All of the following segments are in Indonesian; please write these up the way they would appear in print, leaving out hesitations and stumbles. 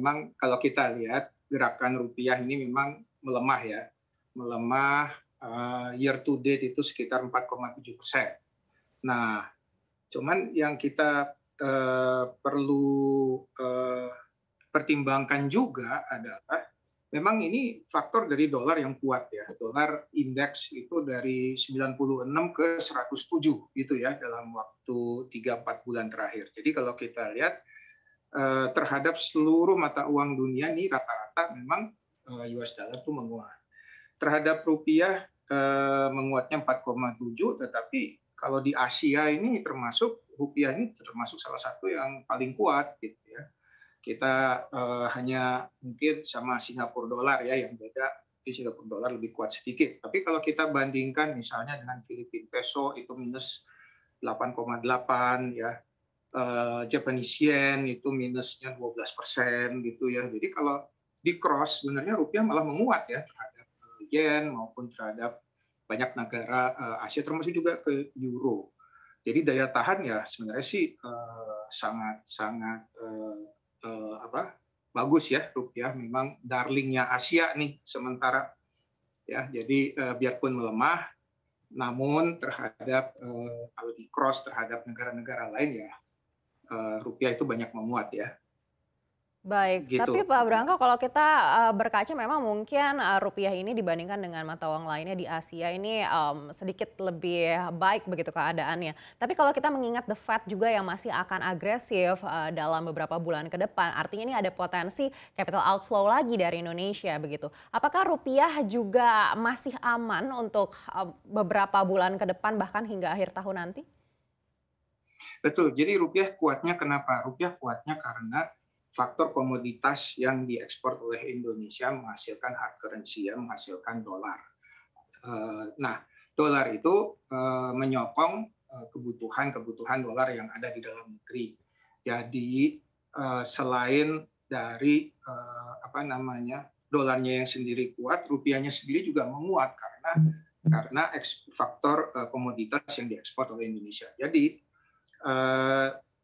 memang kalau kita lihat gerakan rupiah ini memang melemah ya, melemah year to date itu sekitar 4,7%. Nah, cuman yang kita perlu pertimbangkan juga adalah memang ini faktor dari dolar yang kuat ya. Dolar indeks itu dari 96 ke 107 gitu ya dalam waktu 3-4 bulan terakhir. Jadi kalau kita lihat terhadap seluruh mata uang dunia ini rata-rata memang US dollar itu menguat. Terhadap rupiah menguatnya 4,7, tetapi kalau di Asia ini termasuk rupiah ini termasuk salah satu yang paling kuat gitu ya. Kita hanya mungkin sama Singapura dolar ya yang beda, di Singapura dolar lebih kuat sedikit. Tapi kalau kita bandingkan misalnya dengan Filipina peso itu minus 8,8 ya, Japanese yen itu minusnya 12% gitu ya. Jadi kalau di cross sebenarnya rupiah malah menguat ya terhadap yen maupun terhadap banyak negara Asia termasuk juga ke euro. Jadi daya tahan ya sebenarnya sih sangat sangat bagus ya rupiah, memang darlingnya Asia nih sementara ya. Jadi biarpun melemah, namun terhadap kalau di cross terhadap negara-negara lain ya rupiah itu banyak menguat ya. Baik, tapi Gitu. Pak Branko kalau kita berkaca memang mungkin rupiah ini dibandingkan dengan mata uang lainnya di Asia ini sedikit lebih baik begitu keadaannya. Tapi kalau kita mengingat The Fed juga yang masih akan agresif dalam beberapa bulan ke depan, artinya ini ada potensi capital outflow lagi dari Indonesia begitu. Apakah rupiah juga masih aman untuk beberapa bulan ke depan bahkan hingga akhir tahun nanti? Betul. Jadi rupiah kuatnya kenapa? Rupiah kuatnya karena faktor komoditas yang diekspor oleh Indonesia menghasilkan hard currency ya, menghasilkan dolar. Nah, dolar itu menyokong kebutuhan dolar yang ada di dalam negeri. Jadi selain dari dolarnya yang sendiri kuat, rupiahnya sendiri juga menguat karena faktor komoditas yang diekspor oleh Indonesia. Jadi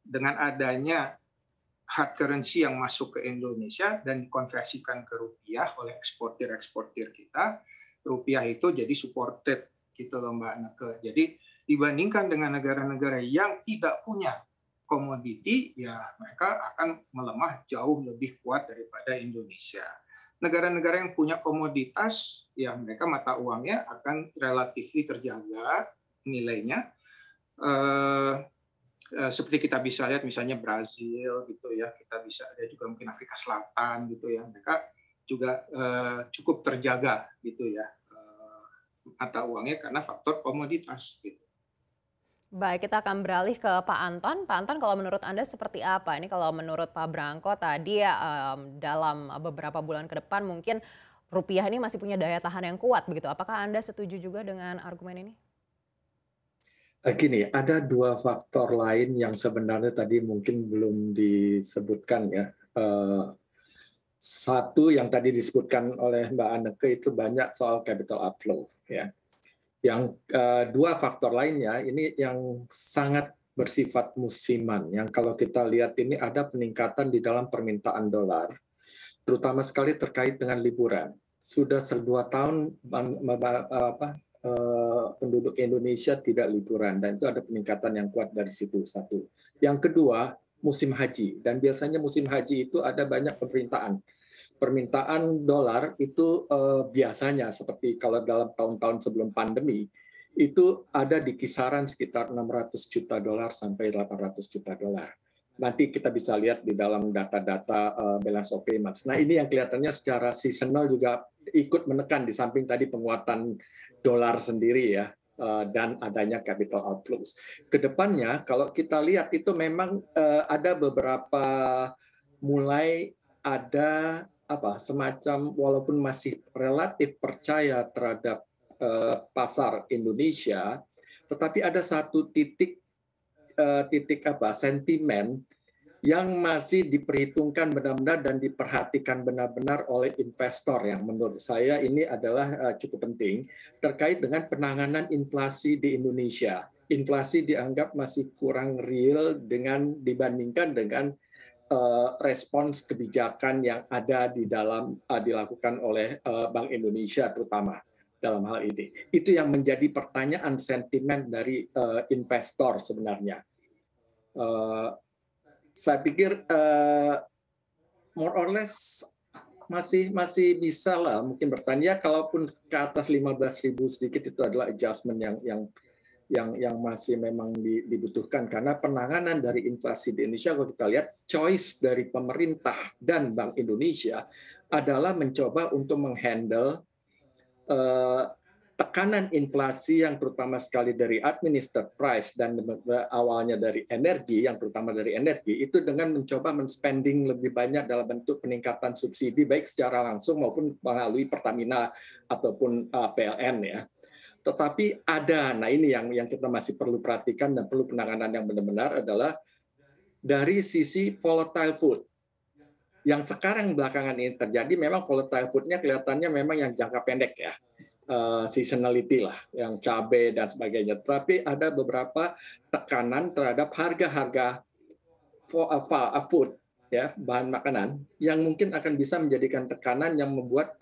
dengan adanya hard currency yang masuk ke Indonesia dan dikonversikan ke rupiah oleh eksportir kita, rupiah itu jadi supported gitu loh Mbak Neke. Jadi dibandingkan dengan negara-negara yang tidak punya komoditi, ya mereka akan melemah jauh lebih kuat daripada Indonesia. Negara-negara yang punya komoditas, ya mereka mata uangnya akan relatif terjaga nilainya. Seperti kita bisa lihat misalnya Brazil gitu ya, kita bisa lihat juga mungkin Afrika Selatan gitu ya, mereka juga cukup terjaga gitu ya mata uangnya karena faktor komoditas gitu. Baik, kita akan beralih ke Pak Anton. Pak Anton, kalau menurut Anda seperti apa? Ini kalau menurut Pak Branko tadi dalam beberapa bulan ke depan mungkin rupiah ini masih punya daya tahan yang kuat begitu. Apakah Anda setuju juga dengan argumen ini? Gini, ada dua faktor lain yang sebenarnya tadi mungkin belum disebutkan ya. Satu yang tadi disebutkan oleh Mbak Anneke itu banyak soal capital outflow ya. Yang dua faktor lainnya ini yang sangat bersifat musiman. Yang kalau kita lihat ini ada peningkatan di dalam permintaan dolar, terutama sekali terkait dengan liburan. Sudah 2 tahun penduduk Indonesia tidak liburan dan itu ada peningkatan yang kuat dari situ satu. Yang kedua, musim haji dan biasanya musim haji itu ada banyak permintaan dolar itu biasanya seperti kalau dalam tahun-tahun sebelum pandemi itu ada di kisaran sekitar 600 juta dolar sampai 800 juta dolar. Nanti kita bisa lihat di dalam data-data balance of payments. Nah ini yang kelihatannya secara seasonal juga ikut menekan di samping tadi penguatan dolar sendiri ya dan adanya capital outflows. Kedepannya kalau kita lihat itu memang ada beberapa mulai ada semacam walaupun masih relatif percaya terhadap pasar Indonesia, tetapi ada satu titik sentimen yang masih diperhitungkan benar-benar dan diperhatikan benar-benar oleh investor yang menurut saya ini adalah cukup penting terkait dengan penanganan inflasi di Indonesia. Inflasi dianggap masih kurang real dibandingkan dengan respons kebijakan yang ada di dalam dilakukan oleh Bank Indonesia terutama dalam hal ini. Itu yang menjadi pertanyaan sentimen dari investor sebenarnya. Saya pikir more or less masih bisa lah mungkin bertanya, kalaupun ke atas 15.000 sedikit itu adalah adjustment yang masih memang dibutuhkan, karena penanganan dari inflasi di Indonesia, kalau kita lihat choice dari pemerintah dan Bank Indonesia adalah mencoba untuk menghandle tekanan inflasi yang terutama sekali dari administered price dan awalnya dari energi, yang terutama dari energi, itu dengan mencoba men-spending lebih banyak dalam bentuk peningkatan subsidi baik secara langsung maupun melalui Pertamina ataupun PLN ya. Tetapi ada, nah ini yang kita masih perlu perhatikan dan perlu penanganan yang benar-benar adalah dari sisi volatile food. Yang sekarang belakangan ini terjadi, memang volatile food-nya kelihatannya memang yang jangka pendek ya, seasonality lah, yang cabai dan sebagainya. Tapi ada beberapa tekanan terhadap harga-harga food, ya, bahan makanan yang mungkin akan bisa menjadikan tekanan yang membuat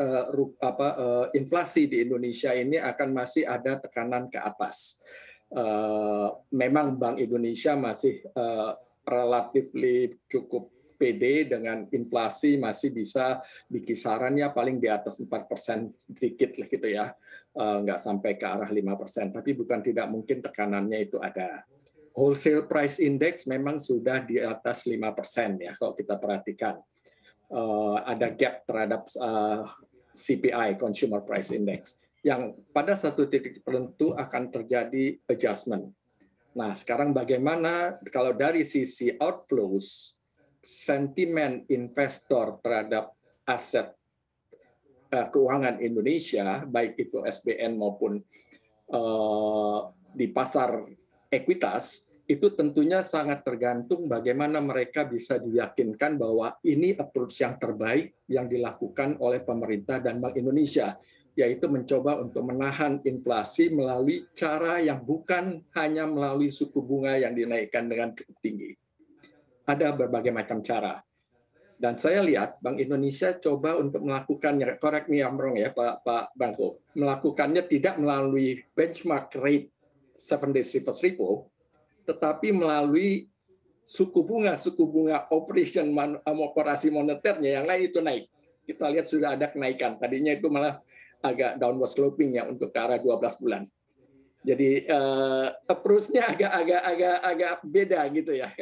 inflasi di Indonesia ini akan masih ada tekanan ke atas. Memang Bank Indonesia masih relatif cukup pede dengan inflasi, masih bisa di kisarannya paling di atas 4% sedikit lah gitu ya, nggak sampai ke arah 5%. Tapi bukan tidak mungkin tekanannya itu ada. Wholesale price index memang sudah di atas 5% ya kalau kita perhatikan. Ada gap terhadap CPI, Consumer Price Index, yang pada satu titik tertentu akan terjadi adjustment. Nah, sekarang bagaimana kalau dari sisi outflows, sentimen investor terhadap aset keuangan Indonesia, baik itu SBN maupun di pasar ekuitas, itu tentunya sangat tergantung bagaimana mereka bisa diyakinkan bahwa ini approach yang terbaik yang dilakukan oleh pemerintah dan Bank Indonesia, yaitu mencoba untuk menahan inflasi melalui cara yang bukan hanya melalui suku bunga yang dinaikkan dengan cukup tinggi. Ada berbagai macam cara. Dan saya lihat Bank Indonesia coba untuk melakukannya, correct me I'm wrong ya Pak Bangko, melakukannya tidak melalui benchmark rate 7 days reverse repo, tetapi melalui suku bunga operasi moneternya yang lain itu naik. Kita lihat sudah ada kenaikan. Tadinya itu malah agak downward sloping ya untuk ke arah 12 bulan. Jadi approach-nya agak beda gitu ya.